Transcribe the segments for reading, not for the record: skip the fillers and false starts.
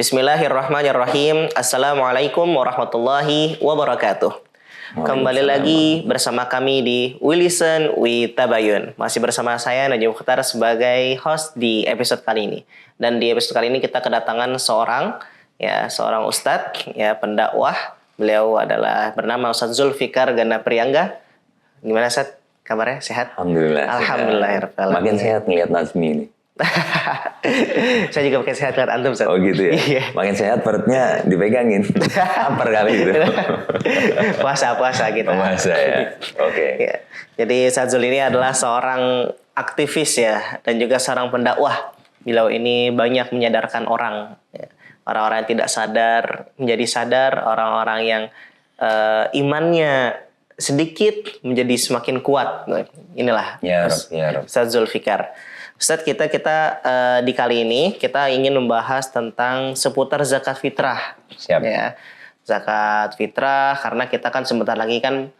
Bismillahirrahmanirrahim. Assalamualaikum warahmatullahi wabarakatuh. Kembali lagi bersama kami di We Listen, We Tabayun. Masih bersama saya Najib Mukhtar sebagai host di episode kali ini. Dan di episode kali ini kita kedatangan seorang ustadz, pendakwah. Beliau adalah bernama Ustadz Zulfikar Gana Priangga. Gimana Ustadz? Kabarnya sehat? Alhamdulillah. Makin sehat ngeliat Nazmi ini. Saya juga pakai sehat lihat antum Ustaz. Oh gitu ya? Iya. Makin sehat perutnya dipegangin. Lapar kali gitu. Puasa gitu. Puasa ya. Oke. Ya. Jadi Ustaz Zul ini adalah seorang aktivis ya dan juga seorang pendakwah. Beliau ini banyak menyadarkan orang. Ya. Orang-orang yang tidak sadar menjadi sadar, orang-orang yang imannya sedikit menjadi semakin kuat. Inilah Ya Rab. Ustaz Zulfikar. Ustaz, kita di kali ini kita ingin membahas tentang seputar zakat fitrah. Siap. Ya. Zakat fitrah karena kita kan sebentar lagi kan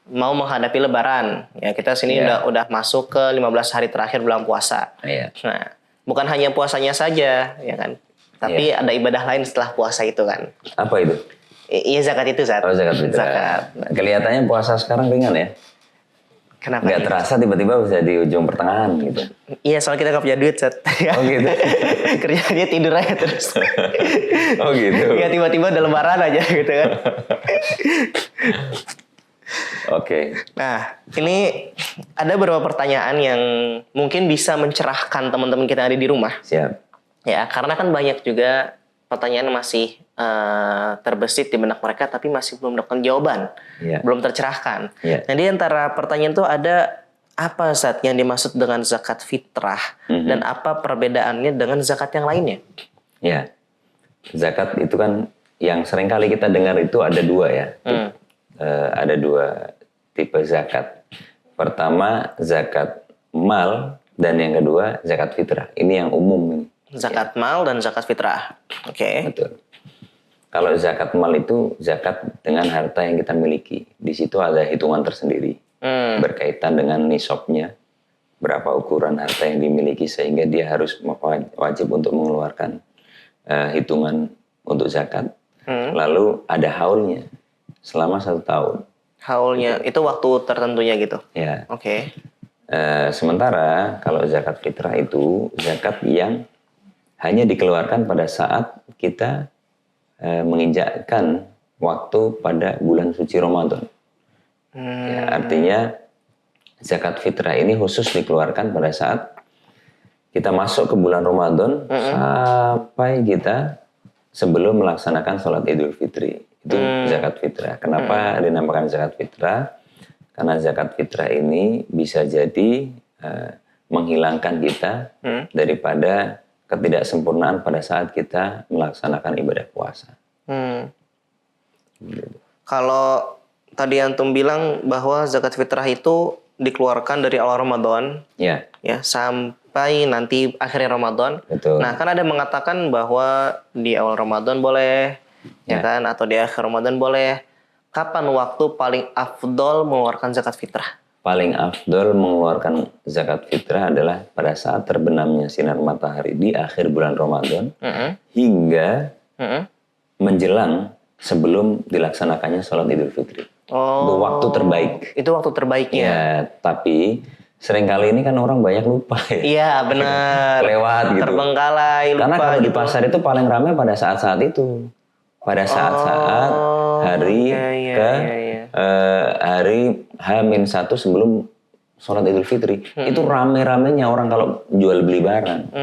mau menghadapi lebaran. Ya, kita sini udah masuk ke 15 hari terakhir bulan puasa. Iya. Nah, bukan hanya puasanya saja, ya kan? Tapi ada ibadah lain setelah puasa itu kan. Apa itu? Iya, zakat itu, Ustaz. Oh, zakat fitrah. Zakat. Kelihatannya puasa sekarang ringan ya? Kenapa? Nggak terasa tiba-tiba bisa di ujung pertengahan gitu. Iya, soalnya kita nggak punya duit, Ustaz. Oh gitu. Kerjanya tidur aja terus. Oh gitu. Ya tiba-tiba udah lebaran aja gitu kan. Oke. Nah, ini ada beberapa pertanyaan yang mungkin bisa mencerahkan teman-teman kita yang ada di rumah. Siap. Ya, karena kan banyak juga pertanyaan masih terbesit di benak mereka tapi masih belum mendapatkan jawaban. Iya. Belum tercerahkan. Iya. Nah, di antara pertanyaan itu ada apa Ustaz yang dimaksud dengan zakat fitrah dan apa perbedaannya dengan zakat yang lainnya? Ya. Zakat itu kan yang sering kali kita dengar itu ada dua ya. Ada dua tipe zakat. Pertama zakat mal dan yang kedua zakat fitrah. Ini yang umum ini. Zakat mal dan zakat fitrah. Oke. Betul. Kalau zakat mal itu zakat dengan harta yang kita miliki. Di situ ada hitungan tersendiri. Berkaitan dengan nisabnya. Berapa ukuran harta yang dimiliki sehingga dia harus wajib untuk mengeluarkan hitungan untuk zakat. Lalu ada haulnya selama 1 tahun. Haulnya itu waktu tertentunya gitu. Ya. Oke. Sementara kalau zakat fitrah itu zakat yang hanya dikeluarkan pada saat kita menginjakkan waktu pada bulan suci Ramadan. Ya, artinya zakat fitrah ini khusus dikeluarkan pada saat kita masuk ke bulan Ramadan sampai kita sebelum melaksanakan sholat Idul Fitri. Itu zakat fitrah. Kenapa dinamakan zakat fitrah? Karena zakat fitrah ini bisa jadi menghilangkan kita daripada ketidaksempurnaan pada saat kita melaksanakan ibadah puasa. Kalau tadi antum bilang bahwa zakat fitrah itu dikeluarkan dari awal Ramadan, ya sampai nanti akhir Ramadan. Betul. Nah, kan ada yang mengatakan bahwa di awal Ramadan boleh, ya kan, atau di akhir Ramadan boleh. Kapan waktu paling afdol mengeluarkan zakat fitrah? Paling afdol mengeluarkan zakat fitrah adalah pada saat terbenamnya sinar matahari di akhir bulan Ramadan hingga menjelang sebelum dilaksanakannya sholat Idul Fitri. Itu waktu terbaik. Itu waktu terbaiknya. Ya, tapi seringkali ini kan orang banyak lupa ya. Iya, benar. Lewat gitu. Terbengkalai, lupa. Karena kalau gitu. Di pasar itu paling ramai pada saat-saat itu. Pada saat-saat hari hari H-1 sebelum sholat Idul Fitri. Itu rame-ramenya orang kalau jual beli barang.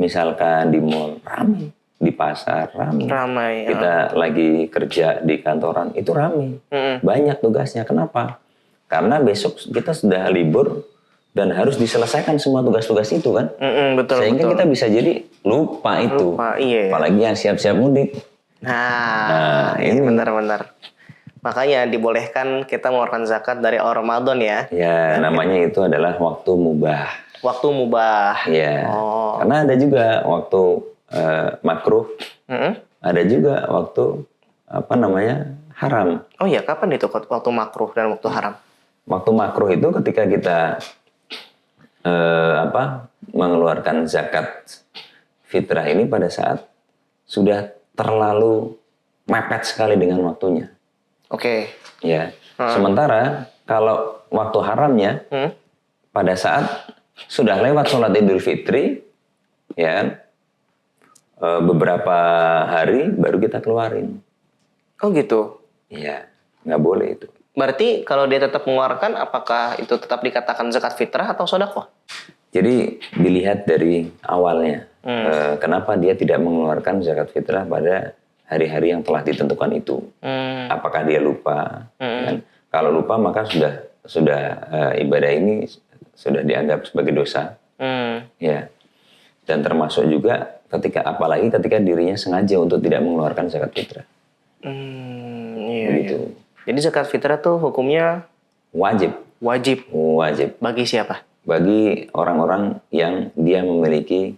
Misalkan di mall ramai, di pasar ramai. Kita lagi kerja di kantoran itu ramai. Banyak tugasnya. Kenapa? Karena besok kita sudah libur dan harus diselesaikan semua tugas-tugas itu kan. Betul. Sehingga kita bisa jadi lupa itu. Iya. Apalagi yang siap-siap mudik. Nah, ini benar-benar. Makanya dibolehkan kita mengeluarkan zakat dari awal Ramadan ya. Ya, namanya itu adalah waktu mubah. Waktu mubah. Ya. Karena ada juga waktu makruh. Ada juga waktu haram. Oh iya, kapan itu waktu makruh dan waktu haram? Waktu makruh itu ketika kita mengeluarkan zakat fitrah ini pada saat sudah terlalu mepet sekali dengan waktunya. Oke. Ya. Sementara kalau waktu haramnya pada saat sudah lewat sholat Idul Fitri, ya kan, beberapa hari baru kita keluarin. Oh gitu. Iya, nggak boleh itu. Berarti kalau dia tetap mengeluarkan, apakah itu tetap dikatakan zakat fitrah atau sedekah? Jadi dilihat dari awalnya, kenapa dia tidak mengeluarkan zakat fitrah pada hari-hari yang telah ditentukan itu. Apakah dia lupa? Kan? Kalau lupa maka sudah ibadah ini sudah dianggap sebagai dosa. Ya. Dan termasuk juga apalagi ketika dirinya sengaja untuk tidak mengeluarkan zakat fitrah. Iya, Begitu. iya. Jadi zakat fitrah tuh hukumnya Wajib. wajib. Wajib. Bagi siapa? Bagi orang-orang yang dia memiliki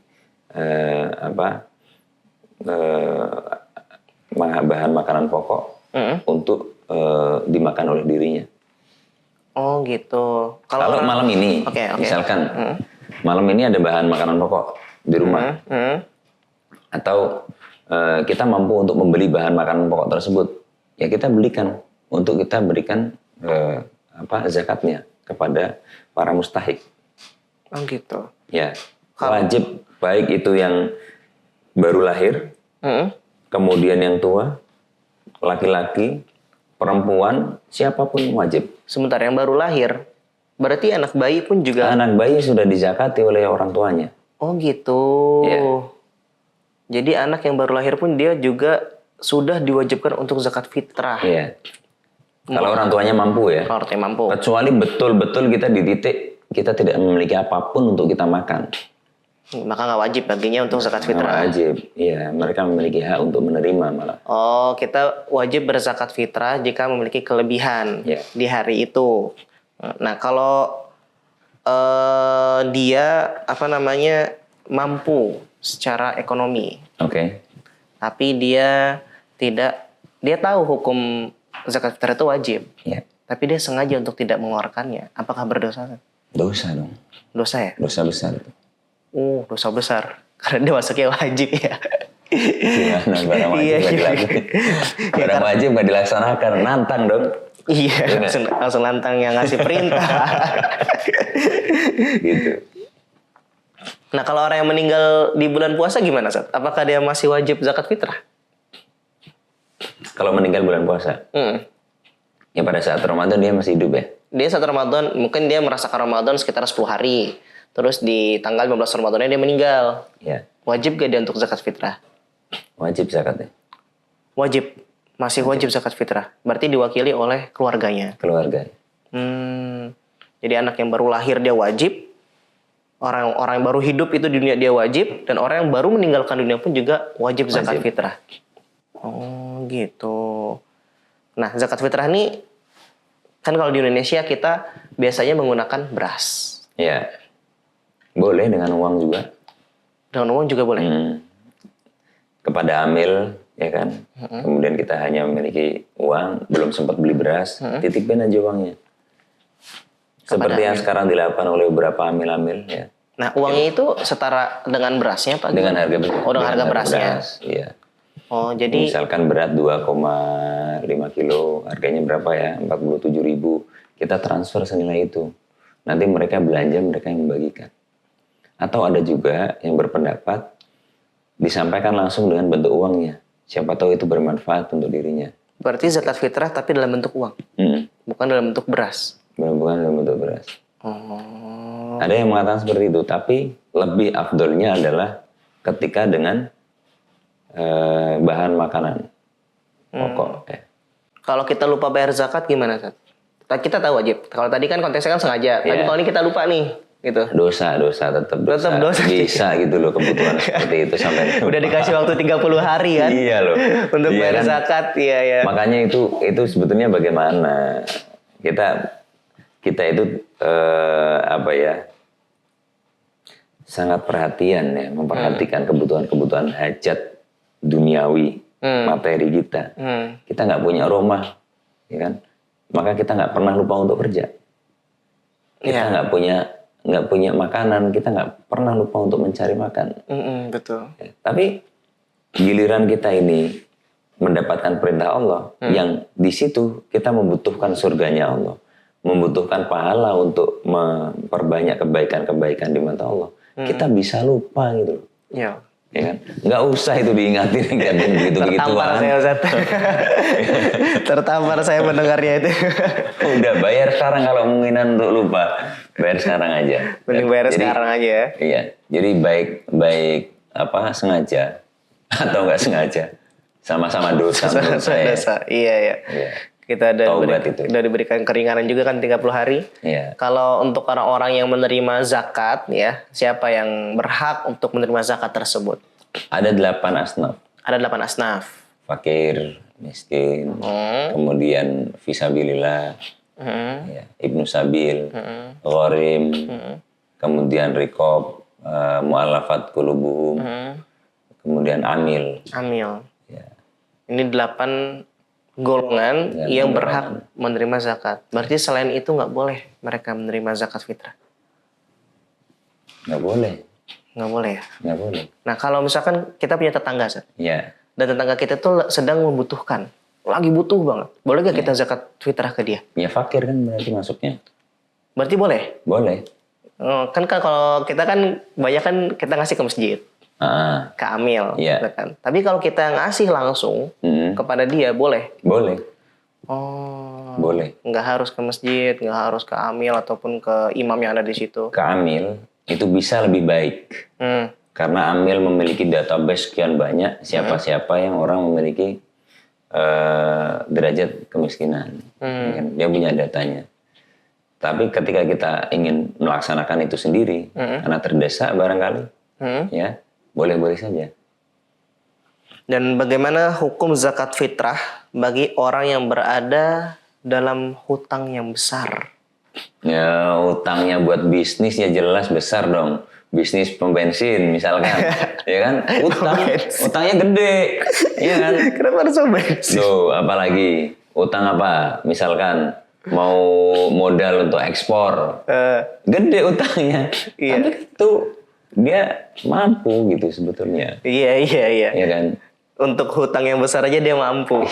bahan makanan pokok untuk dimakan oleh dirinya. Oh gitu. Kalau malam ini, misalkan malam ini ada bahan makanan pokok di rumah, atau kita mampu untuk membeli bahan makanan pokok tersebut, ya kita belikan untuk kita berikan zakatnya kepada para mustahik. Oh gitu. Ya, wajib baik itu yang baru lahir, kemudian yang tua, laki-laki, perempuan, siapapun wajib. Sebentar, yang baru lahir, berarti anak bayi pun juga. Anak bayi sudah dizakati oleh orang tuanya. Oh gitu. Ya. Jadi anak yang baru lahir pun dia juga sudah diwajibkan untuk zakat fitrah. Iya. Kalau orang tuanya mampu ya. Kalau orang tuanya mampu. Kecuali betul-betul kita di titik kita tidak memiliki apapun untuk kita makan. Maka nggak wajib baginya untuk zakat fitrah. Wajib, iya. Mereka memiliki hak untuk menerima malah. Oh, kita wajib berzakat fitrah jika memiliki kelebihan di hari itu. Nah, kalau dia mampu secara ekonomi, tapi dia tahu hukum zakat fitrah itu wajib, tapi dia sengaja untuk tidak mengeluarkannya, apakah berdosa? Dosa dong. Dosa ya? Dosa besar itu. Dosa besar. Karena dia masuknya wajib ya. Gimana barang wajib gak dilakukan? Barang wajib gak dilaksanakan. Nantang dong. Iya, langsung nantang yang ngasih perintah. Gitu. Nah, kalau orang yang meninggal di bulan puasa gimana, Sat? Apakah dia masih wajib zakat fitrah? Kalau meninggal bulan puasa? Ya pada saat Ramadan dia masih hidup ya? Dia saat Ramadan, mungkin dia merasakan Ramadan sekitar 10 hari. Terus di tanggal 15 Ramadannya dia meninggal. Ya. Wajib gak dia untuk zakat fitrah? Wajib zakatnya. Wajib. Masih wajib zakat fitrah. Berarti diwakili oleh keluarganya. Keluarga. Jadi anak yang baru lahir dia wajib. Orang yang baru hidup itu di dunia dia wajib. Dan orang yang baru meninggalkan dunia pun juga wajib zakat fitrah. Oh gitu. Nah, zakat fitrah ini kan kalau di Indonesia kita biasanya menggunakan beras. Ya. Boleh dengan uang juga. Dengan uang juga boleh. Kepada amil, ya kan. Kemudian kita hanya memiliki uang, belum sempat beli beras, titipin aja uangnya. Seperti yang sekarang dilakukan oleh beberapa amil-amil, ya. Nah, uangnya itu setara dengan berasnya, Pak? Dengan harga beras. Oh, dengan harga berasnya. Iya. Oh, jadi misalkan berat 2,5 kilo, harganya berapa ya? 47.000. Kita transfer senilai itu. Nanti mereka belanja, mereka yang membagikan. Atau ada juga yang berpendapat disampaikan langsung dengan bentuk uangnya. Siapa tahu itu bermanfaat untuk dirinya. Berarti zakat fitrah tapi dalam bentuk uang? Bukan dalam bentuk beras? Bukan dalam bentuk beras. Oh. Ada yang mengatakan seperti itu, tapi lebih afdolnya adalah ketika dengan bahan makanan pokok. Kalau kita lupa bayar zakat gimana, Sat? Kita tahu wajib. Kalau tadi kan konteksnya kan sengaja. Tapi kalau ini kita lupa nih, gitu. Dosa tetap dosa. Bisa gitu loh kebutuhan seperti itu sampai. Udah dikasih waktu 30 hari kan? Iya loh. Untuk bayar zakat, iya. Makanya itu sebetulnya bagaimana kita itu sangat perhatian ya, memperhatikan kebutuhan-kebutuhan hajat duniawi, materi kita. Kita nggak punya rumah, ya kan? Maka kita nggak pernah lupa untuk kerja. Kita nggak punya makanan, kita nggak pernah lupa untuk mencari makan. Betul. Tapi giliran kita ini mendapatkan perintah Allah, yang di situ kita membutuhkan surganya Allah, membutuhkan pahala untuk memperbanyak kebaikan-kebaikan di mata Allah, kita bisa lupa gitu loh. Ya. Ya kan? Nggak usah itu diingatin begitu-begitu. Tertampar saya Ustaz. Tertampar saya mendengarnya itu. Udah bayar sekarang kalau kemungkinan untuk lupa. Bayar sekarang aja. Mending bayar sekarang aja ya. Iya. Jadi baik sengaja atau nggak sengaja. Sama-sama dosa menurut saya. Dosa. Iya. Iya. Kita Taubat itu. udah diberikan keringanan juga kan 30 hari. Iya. Kalau untuk orang-orang yang menerima zakat ya, siapa yang berhak untuk menerima zakat tersebut? Ada 8 asnaf. Ada 8 asnaf. Fakir, miskin, kemudian fisabilillah, ya, ibnu sabil, gharim, kemudian rikob, mu'allafat qulubuhum, kemudian amil. Amil. Ya. Ini 8 golongan yang berhak menerima zakat. Berarti selain itu nggak boleh mereka menerima zakat fitrah. Nggak boleh. Nggak boleh ya? Nggak boleh. Nah kalau misalkan kita punya tetangga, Seth, Ya. dan tetangga kita tuh sedang membutuhkan, lagi butuh banget, boleh gak kita zakat fitrah ke dia? Ya fakir kan berarti masuknya. Berarti boleh? Boleh. Oh, kan kalau kita kan banyak kan kita ngasih ke masjid, ke amil, Iya. gitu kan. Tapi kalau kita ngasih langsung kepada dia boleh? Boleh. Oh, Boleh. nggak harus ke masjid, nggak harus ke amil ataupun ke imam yang ada di situ. Ke amil itu bisa lebih baik. Karena amil memiliki database sekian banyak siapa-siapa yang orang memiliki derajat kemiskinan. Ya kan? Dia punya datanya. Tapi ketika kita ingin melaksanakan itu sendiri, karena terdesak barangkali, ya boleh-boleh saja. Dan bagaimana hukum zakat fitrah bagi orang yang berada dalam hutang yang besar? Ya utangnya buat bisnis ya jelas besar dong. Bisnis pom bensin misalkan, ya kan? Utangnya gede, ya kan? Kenapa harus bensin? Tuh, apalagi utang apa? Misalkan mau modal untuk ekspor, gede utangnya. Iya. Tapi itu dia mampu gitu sebetulnya, Iya. ya kan? Untuk hutang yang besar aja dia mampu.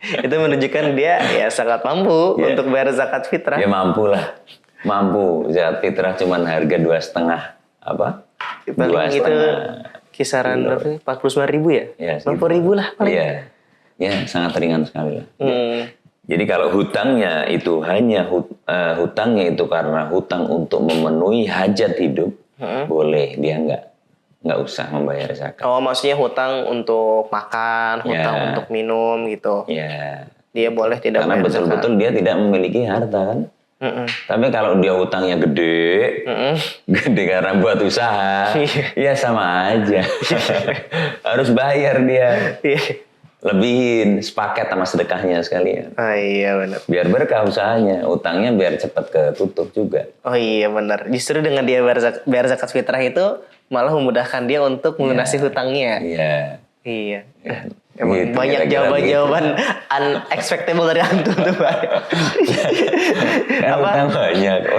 Itu menunjukkan dia ya sangat mampu untuk bayar zakat fitrah. Ya mampu lah, mampu. Zakat fitrah cuman harga 2,5 apa? Paling itu kisaran berapa? 49.000 ya? Ya, 50.000 lah paling. Iya, ya sangat ringan sekali lah. Jadi kalau hutangnya itu hanya hutangnya itu karena hutang untuk memenuhi hajat hidup, boleh dia nggak usah membayar zakat. Oh, maksudnya hutang untuk makan, hutang untuk minum gitu. Ya. Dia boleh tidak Karena bayar zakat. betul-betul dia tidak memiliki harta kan. Tapi kalau dia hutangnya gede, gede karena buat usaha, ya sama aja. Harus bayar dia. Lebihin sepaket sama sedekahnya sekalian. Oh iya benar. Biar berkah usahanya, utangnya biar cepat ketutup juga. Oh iya benar. Justru dengan dia bayar zakat fitrah itu malah memudahkan dia untuk melunasi hutangnya. Iya. Iya. Ya, Emang gitu, banyak kira-kira jawaban-jawaban unexpectable dari antum tuh, Pak. Kan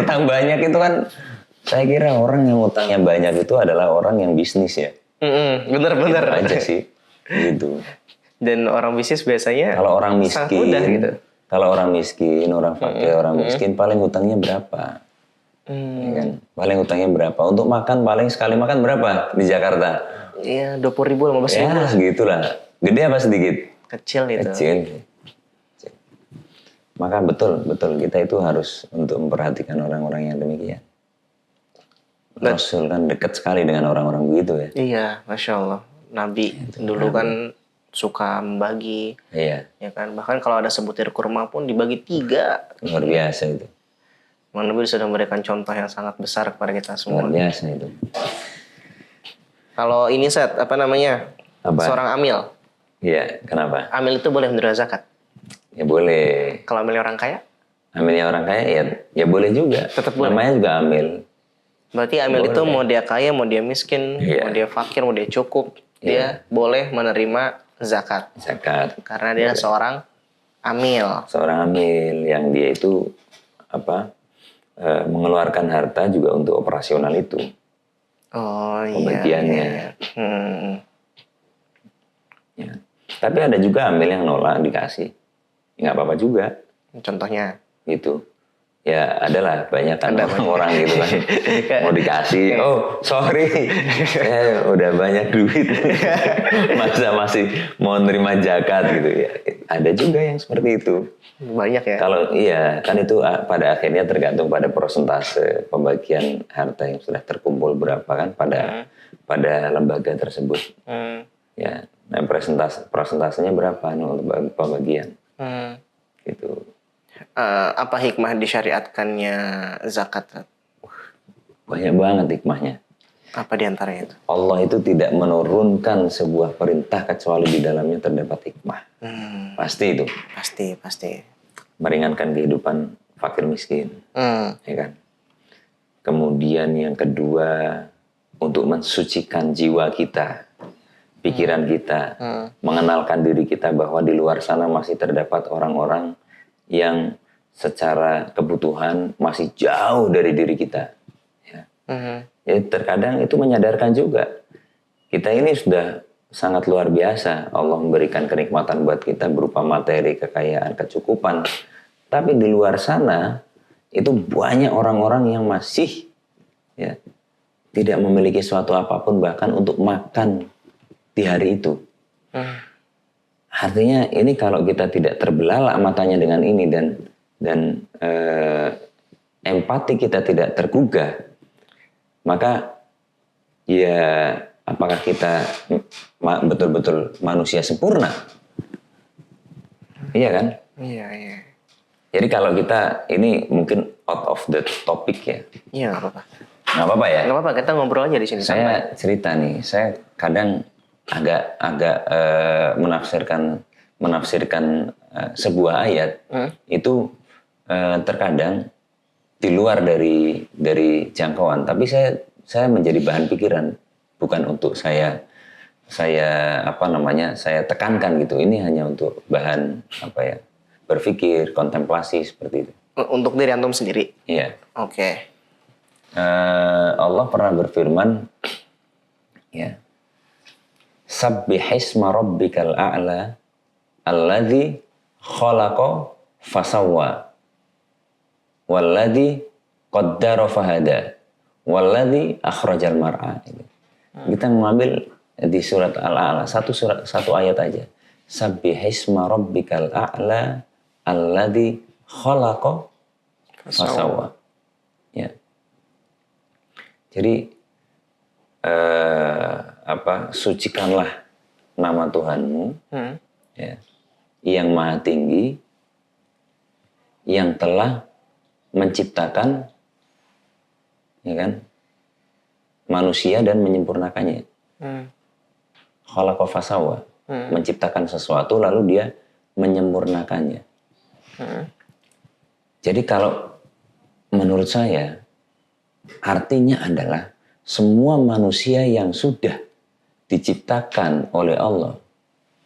utang banyak itu kan, saya kira orang yang utangnya banyak itu adalah orang yang bisnis ya. Bener-bener. Itu aja sih, gitu. Dan orang bisnis biasanya Kalau orang sangat miskin, mudah gitu. kalau orang miskin, orang fakir, orang miskin paling utangnya berapa? Ya kan? Paling utangnya berapa? Untuk makan paling sekali makan berapa di Jakarta? Iya, 20.000, 15.000. Ya segitulah. Gede apa sedikit? Kecil itu. Kecil. Maka betul kita itu harus untuk memperhatikan orang-orang yang demikian. Rasul kan dekat sekali dengan orang-orang begitu ya. Iya, Masya Allah. Nabi dulu kan suka membagi. Iya. Ya kan, bahkan kalau ada sebutir kurma pun dibagi 3. Luar biasa itu. Nabi sudah memberikan contoh yang sangat besar kepada kita semua. Luar biasa itu. Kalau ini Seth, apa namanya? Apa? Seorang amil. Iya, kenapa? Amil itu boleh menerima zakat. Ya boleh. Kalau amilnya orang kaya? Amilnya orang kaya ya boleh juga. Tetap boleh. Namanya juga amil. Berarti amil itu mau dia kaya, mau dia miskin, mau dia fakir, mau dia cukup, dia boleh menerima zakat. Zakat. Karena dia seorang amil. Seorang amil yang dia itu mengeluarkan harta juga untuk operasional itu. Oh iya. Pembagiannya. Iya. Ya. Tapi ada juga amil yang nolak dikasih, nggak apa-apa juga, Contohnya. gitu. Ya adalah banyak kan Ada orang gitu kan mau dikasih, oh sorry, saya udah banyak duit, masa masih mau nerima zakat gitu ya. Ada juga yang seperti itu. Banyak ya. Kalau iya kan itu pada akhirnya tergantung pada persentase pembagian harta yang sudah terkumpul berapa kan pada lembaga tersebut. Ya, nah persentasenya berapa untuk pembagian gitu. Apa hikmah disyariatkannya zakat? Banyak banget hikmahnya. Apa diantaranya itu? Allah itu tidak menurunkan sebuah perintah kecuali di dalamnya terdapat hikmah. Pasti itu. Pasti. Meringankan kehidupan fakir miskin, ya kan. Kemudian yang kedua, untuk mensucikan jiwa kita, pikiran kita, mengenalkan diri kita bahwa di luar sana masih terdapat orang-orang yang secara kebutuhan masih jauh dari diri kita. Ya. Jadi terkadang itu menyadarkan juga. Kita ini sudah sangat luar biasa. Allah memberikan kenikmatan buat kita berupa materi, kekayaan, kecukupan. Tapi di luar sana, itu banyak orang-orang yang masih ya, tidak memiliki suatu apapun bahkan untuk makan di hari itu. Artinya ini kalau kita tidak terbelalak matanya dengan ini dan empati kita tidak tergugah, maka ya apakah kita betul-betul manusia sempurna? Iya kan? Iya. Jadi kalau kita ini mungkin out of the topic ya. Iya, nggak apa-apa. Nggak apa-apa ya? Nggak apa-apa, kita ngobrol aja di sini. Saya cerita nih, saya kadang agak menafsirkan sebuah ayat itu terkadang di luar dari jangkauan, tapi saya menjadi bahan pikiran, bukan untuk saya tekankan gitu. Ini hanya untuk bahan berpikir, kontemplasi seperti itu. Untuk diri antum sendiri. Iya. Oke. Allah pernah berfirman, ya. Sabbihisma rabbikal a'la alladzi khalaqa fasawwa walladzi qaddara fahada walladzi akhrajal mar'a. Kita mengambil di surat Al-A'la, satu ayat aja. Sabbihisma rabbikal a'la alladzi khalaqa fasawwa. Ya. Jadi sucikanlah nama Tuhanmu ya, yang maha tinggi, yang telah menciptakan ya kan manusia dan menyempurnakannya. Khalaqa fasawwa, menciptakan sesuatu lalu dia menyempurnakannya. Jadi kalau menurut saya artinya adalah semua manusia yang sudah diciptakan oleh Allah,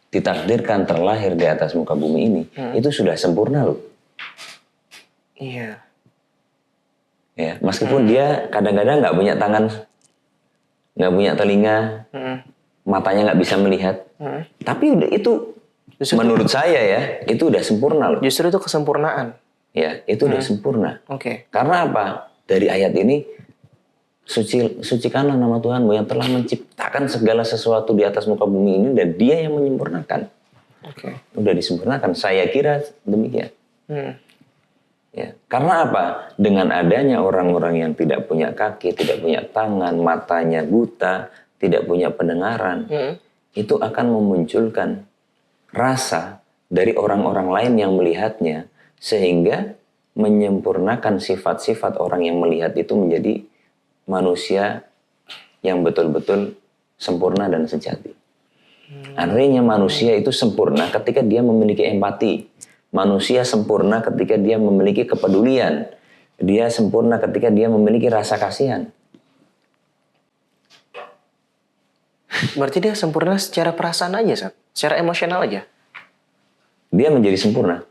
ditakdirkan terlahir di atas muka bumi ini, itu sudah sempurna loh. Iya. Ya, meskipun dia kadang-kadang nggak punya tangan, nggak punya telinga, matanya nggak bisa melihat, tapi udah itu menurut saya ya, itu udah sempurna loh. Justru itu kesempurnaan. Ya, itu udah sempurna. Oke. Karena apa? Dari ayat ini, sucikanlah nama Tuhanmu yang telah menciptakan segala sesuatu di atas muka bumi ini dan dia yang menyempurnakan. Oke. Udah disempurnakan. Saya kira demikian. Ya. Karena apa? Dengan adanya orang-orang yang tidak punya kaki, tidak punya tangan, matanya buta, tidak punya pendengaran, itu akan memunculkan rasa dari orang-orang lain yang melihatnya, sehingga menyempurnakan sifat-sifat orang yang melihat itu menjadi manusia yang betul-betul sempurna dan sejati. Artinya manusia itu sempurna ketika dia memiliki empati. Manusia sempurna ketika dia memiliki kepedulian. Dia sempurna ketika dia memiliki rasa kasihan. Berarti dia sempurna secara perasaan aja, Sat? Secara emosional aja? Dia menjadi sempurna.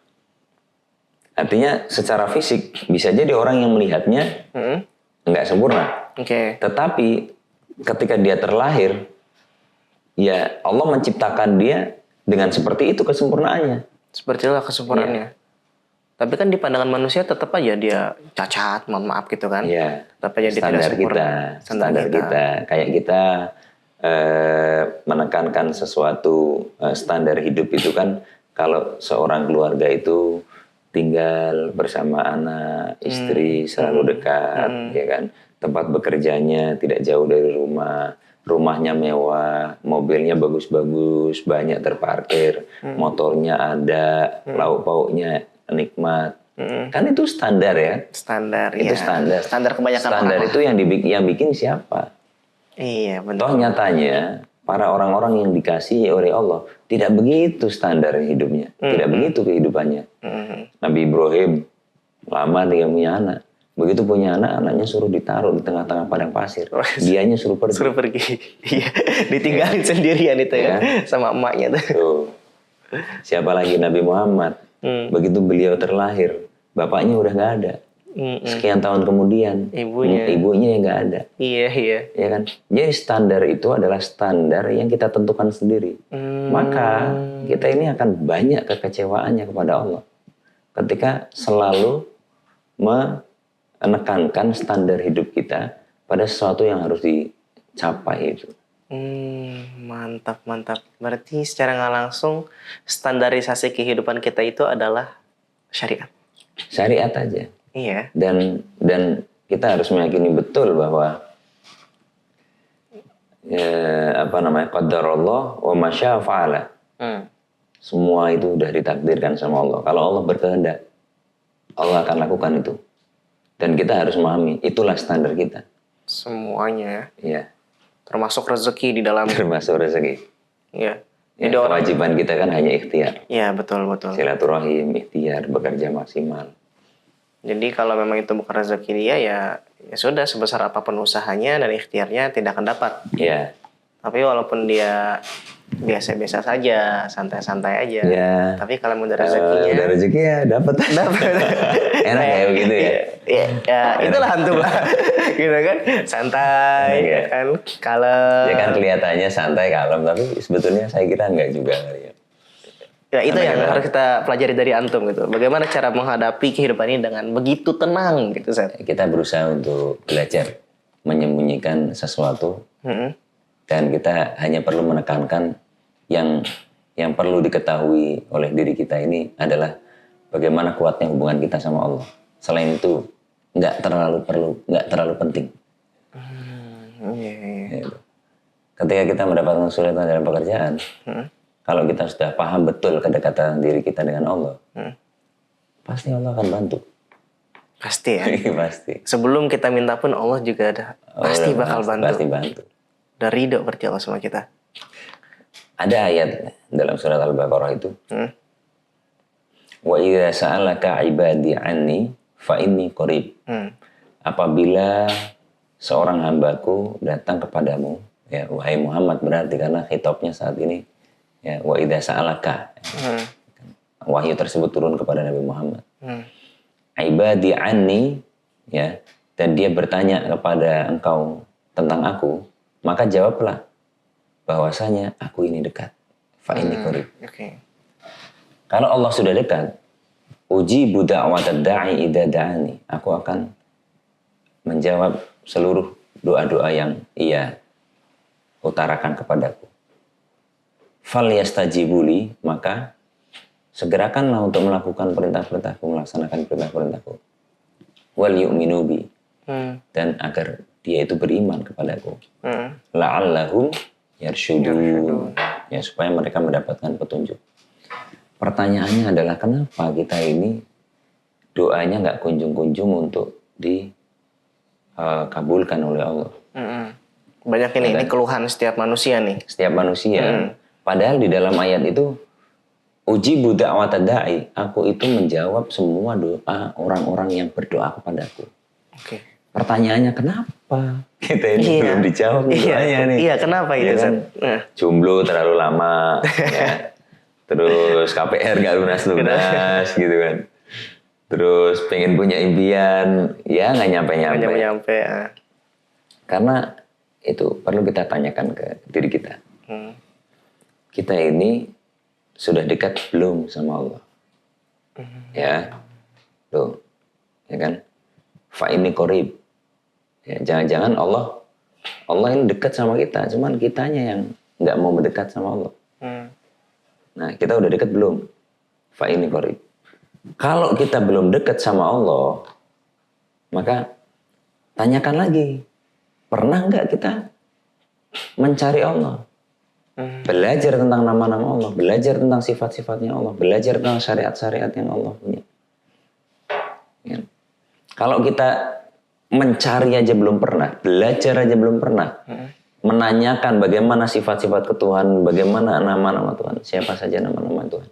Artinya secara fisik bisa jadi orang yang melihatnya nggak sempurna. Oke. Tetapi ketika dia terlahir ya Allah menciptakan dia dengan seperti itu kesempurnaannya. Seperti itulah kesempurnaannya. Tapi kan di pandangan manusia tetap aja dia cacat, mohon maaf gitu kan. Iya. Tetap aja dia tidak Standar sempurna. kita, standar kita. Kayak kita menekankan sesuatu standar hidup itu kan, kalau seorang keluarga itu tinggal bersama anak, istri selalu dekat, ya kan. Tempat bekerjanya tidak jauh dari rumah, rumahnya mewah, mobilnya bagus-bagus, banyak terparkir, motornya ada, lauk pauknya nikmat. Kan itu standar ya. Standar, Itu ya. standar. Standar kebanyakan Standar orang. itu yang bikin siapa? Iya, Toh benar. nyatanya para orang-orang yang dikasihi oleh Allah tidak begitu standar hidupnya, tidak begitu kehidupannya. Nabi Ibrahim lama dia punya anak. Begitu punya anak, anaknya suruh ditaruh di tengah-tengah padang pasir. Dianya suruh pergi. Suruh pergi. Iya, ditinggalin sendirian itu ya, sama emaknya tuh. Tuh. Siapa lagi? Nabi Muhammad. Begitu beliau terlahir, bapaknya udah nggak ada. Sekian tahun kemudian, ibunya yang nggak ada. Iya, iya. Ya kan? Jadi standar itu adalah standar yang kita tentukan sendiri. Maka kita ini akan banyak kekecewaannya kepada Allah ketika selalu menekankan standar hidup kita pada sesuatu yang harus dicapai itu. Mantap, mantap. Berarti secara nggak langsung standarisasi kehidupan kita itu adalah syariat. Syariat aja. Iya. Dan kita harus meyakini betul bahwa qadarullah wa masya fa'ala. Semua itu udah ditakdirkan sama Allah. Kalau Allah berkehendak, Allah akan lakukan itu. Dan kita harus memahami, itulah standar kita. Semuanya. Iya. Termasuk rezeki di dalam. Termasuk rezeki. Iya. Ya, kewajiban kita kan hanya ikhtiar. Iya, betul, betul. Silaturahim, ikhtiar, bekerja maksimal. Jadi kalau memang itu bukan rezeki dia, ya sudah, sebesar apapun usahanya dan ikhtiarnya tidak akan dapat. Iya. Tapi walaupun dia biasa-biasa saja, santai-santai aja. Iya. Tapi kalau udah rezekinya, udah rezeki ya dapat. Enak ya begitu ya. Ya itulah hantu lah. Gitu kan, santai, ya kan, kalem. Ya kan kelihatannya santai, kalem, tapi sebetulnya saya kira enggak juga kali ya. Ya itu yang harus kita pelajari dari antum gitu. Bagaimana cara menghadapi kehidupan ini dengan begitu tenang gitu, Seth. Kita berusaha untuk belajar menyembunyikan sesuatu. Dan kita hanya perlu menekankan yang perlu diketahui oleh diri kita ini adalah bagaimana kuatnya hubungan kita sama Allah. Selain itu nggak terlalu penting. Gitu. Ketika kita mendapatkan kesulitan dalam pekerjaan, kalau kita sudah paham betul kedekatan diri kita dengan Allah, pasti Allah akan bantu. Pasti ya. Pasti. Sebelum kita minta pun Allah juga ada. Pasti bakal bantu. Pasti bantu. Udah ridho berarti Allah sama kita. Ada ayat dalam surat Al-Baqarah itu. Wa idza sa'alaka 'ibadi 'anni fa inni qarib. Apabila seorang hambaku datang kepadamu, ya wahai Muhammad, berarti karena khitabnya saat ini ya wa idza sa'alaka. Wahyu tersebut turun kepada Nabi Muhammad. Ibadi 'anni, ya, dan dia bertanya kepada engkau tentang aku, maka jawablah bahwasanya aku ini dekat. Fa inni qarib. Kalau Allah sudah dekat, ujibu da'watad da'i idza da'ani. Aku akan menjawab seluruh doa-doa yang ia utarakan kepadaku. Fal yastajibuli, maka segerakanlah untuk melakukan perintah-perintahku, melaksanakan perintah-perintahku. Wal yu'minu bi, dan agar dia itu beriman kepadaku. La'allahum yarsyudun, ya, supaya mereka mendapatkan petunjuk. Pertanyaannya adalah kenapa kita ini doanya nggak kunjung-kunjung untuk dikabulkan oleh Allah. Banyak ini keluhan setiap manusia nih. Setiap manusia. Padahal di dalam ayat itu ujibu da'watad da'i, aku itu menjawab semua doa orang-orang yang berdoa kepadaku. Pertanyaannya kenapa kita ini belum dijawab doanya nih? Iya, kenapa itu? Kan? Jomblo terlalu lama, ya. Terus KPR gak lunas-lunas gitu kan. Terus pengen punya impian, ya nggak nyampe-nyampe. Karena itu perlu kita tanyakan ke diri kita. kita ini sudah dekat belum sama Allah? Ya, tuh, ya kan? Fa ini qorib. Ya, jangan-jangan Allah ini dekat sama kita, cuman kitanya yang nggak mau mendekat sama Allah. Nah, kita udah dekat belum? Fa ini qorib. Kalau kita belum dekat sama Allah, maka tanyakan lagi, pernah nggak kita mencari Allah? Belajar tentang nama-nama Allah, belajar tentang sifat-sifatnya Allah, belajar tentang syariat-syariat yang Allah punya. Ya. Kalau kita mencari aja belum pernah, belajar aja belum pernah, menanyakan bagaimana sifat-sifat Tuhan, bagaimana nama-nama Tuhan, siapa saja nama-nama Tuhan,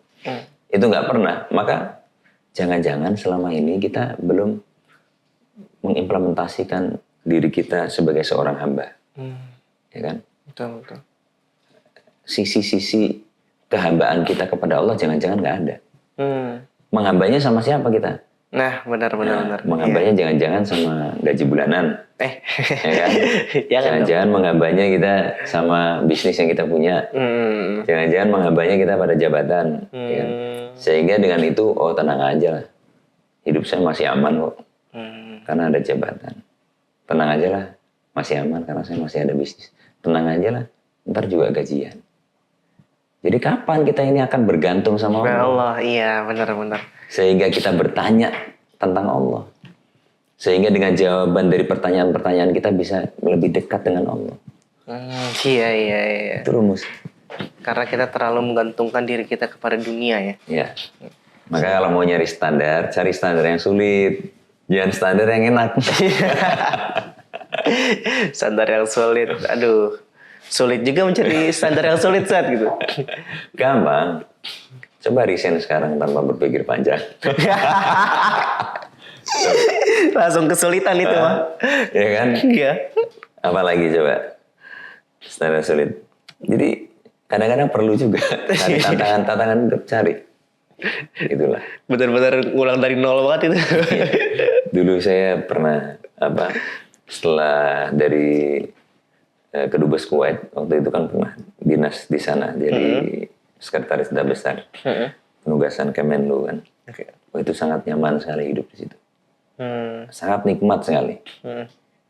itu nggak pernah, maka jangan-jangan selama ini kita belum mengimplementasikan diri kita sebagai seorang hamba, ya kan? Betul. Sisi-sisi kehambaan kita kepada Allah jangan-jangan nggak ada. Menghambanya sama siapa kita? Nah, benar. Menghambanya jangan-jangan sama gaji bulanan, ya kan? Jangan-jangan menghambanya kita sama bisnis yang kita punya. Jangan-jangan menghambanya kita pada jabatan, ya kan? Sehingga dengan itu, oh tenang aja lah, hidup saya masih aman kok, karena ada jabatan. Tenang aja lah, masih aman karena saya masih ada bisnis. Tenang aja lah, ntar juga gajian. Jadi kapan kita ini akan bergantung sama Allah? Allah, iya benar. Sehingga kita bertanya tentang Allah. Sehingga dengan jawaban dari pertanyaan-pertanyaan kita bisa lebih dekat dengan Allah. Iya. Itu rumus. Karena kita terlalu menggantungkan diri kita kepada dunia ya. Ya. Maka kalau mau nyari standar, cari standar yang sulit. Jangan standar yang enak. Standar yang sulit. Aduh. Sulit juga mencari standar yang sulit saat gitu. Gampang. Coba resign sekarang tanpa berpikir panjang. Langsung kesulitan itu mah. Ya kan? Iya. Apalagi coba. Standar sulit. Jadi kadang-kadang perlu juga cari tantangan hidup, cari. Itulah. Benar-benar ngulang dari nol banget itu. Ya. Dulu saya pernah setelah dari Kedubes Kuwait, waktu itu kan pernah dinas di sana, jadi sekretaris Duta Besar, penugasan Kemenlu kan. Oh, itu sangat nyaman sekali hidup di situ, sangat nikmat sekali.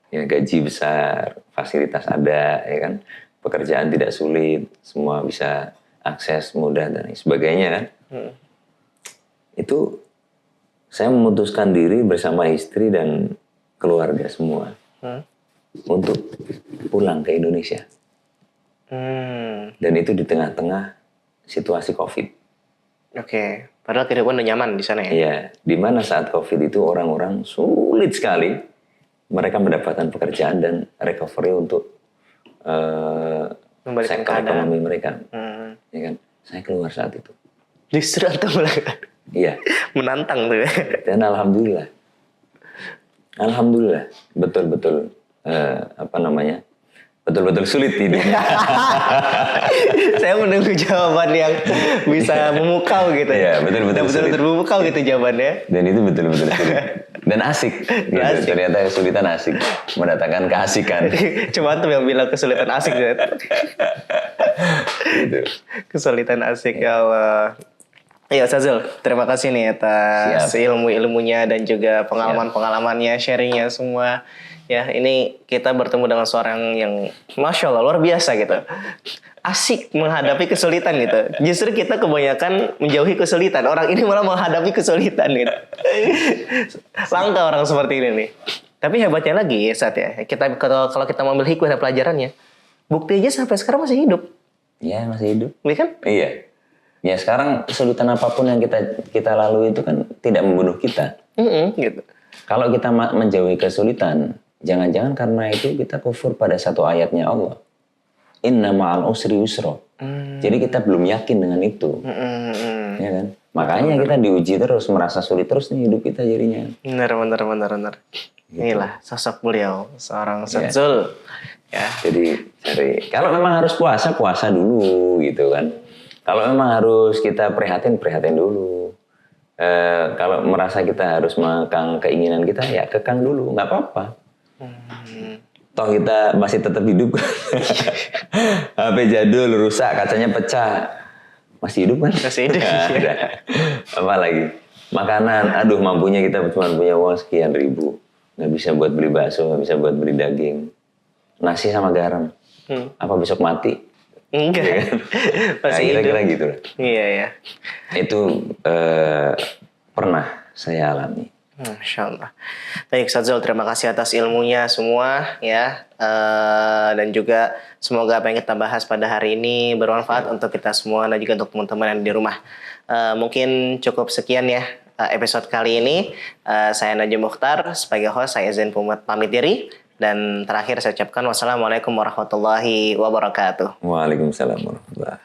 Ya, gaji besar, fasilitas ada, ya kan, pekerjaan tidak sulit, semua bisa akses mudah dan sebagainya kan. Itu saya memutuskan diri bersama istri dan keluarga semua. Untuk pulang ke Indonesia. Dan itu di tengah-tengah situasi COVID. Oke. Padahal kehidupan udah nyaman di sana ya? Iya. Di mana saat COVID itu orang-orang sulit sekali mereka mendapatkan pekerjaan dan recovery untuk sektor ekonomi mereka. Ya kan? Saya keluar saat itu. Justru atau Iya. menantang tuh ya? Dan alhamdulillah, betul-betul betul-betul sulit hidupnya. Saya menunggu jawaban yang bisa memukau gitu. Iya, betul-betul memukau gitu jawabannya. Dan itu betul-betul sulit. Dan asik. Gitu. Asik. Ternyata kesulitan asik. Mendatangkan keasikan. Cuma tuh yang bilang kesulitan asik. Gitu. Kesulitan asik, ya Allah. Ya Ustazul, terima kasih nih atas ilmu-ilmunya dan juga pengalaman-pengalamannya, sharingnya semua. Ya, ini kita bertemu dengan seorang yang Masya Allah, luar biasa gitu. Asik menghadapi kesulitan gitu. Justru kita kebanyakan menjauhi kesulitan. Orang ini malah menghadapi kesulitan gitu. Langka orang seperti ini nih. Tapi hebatnya lagi saat ya, kita kalau kita mengambil hikmah dan pelajarannya, bukti aja sampai sekarang masih hidup. Iya, masih hidup. Iya kan? Iya. Ya sekarang kesulitan apapun yang kita lalui itu kan tidak membunuh kita. Gitu. Kalau kita menjauhi kesulitan, jangan-jangan karena itu kita kufur pada satu ayatnya Allah. Inna ma'al usri yusra. Jadi kita belum yakin dengan itu. Ya kan? Makanya kita diuji terus, merasa sulit terus nih hidup kita jadinya. Benar. Gitu. Inilah sosok beliau, seorang Ustazul. Ya. Jadi kalau memang harus puasa dulu gitu kan. Kalau memang harus kita prihatin dulu. Kalau merasa kita harus mengekang keinginan kita, ya kekang dulu, nggak apa-apa. Toh kita masih tetap hidup. HP jadul rusak, kacanya pecah. Masih hidup kan? Masih hidup, Nggak iya. ada. Apa lagi? Makanan, aduh mampunya kita cuma punya uang sekian ribu. Nggak bisa buat beli bakso, nggak bisa buat beli daging. Nasi sama garam. Apa besok mati? Enggak. Iya kan? Masih Nah, kira-kira hidup. gitu lah. Iya, ya. Itu pernah saya alami. Masya Allah. Baik, Ustaz Zul, terima kasih atas ilmunya semua ya. Dan juga semoga apa yang kita bahas pada hari ini bermanfaat untuk kita semua dan juga untuk teman-teman yang di rumah. Mungkin cukup sekian ya episode kali ini. Saya Najib Mukhtar sebagai host, saya izin pamit diri. Dan terakhir saya ucapkan wassalamualaikum warahmatullahi wabarakatuh. Waalaikumsalam warahmatullahi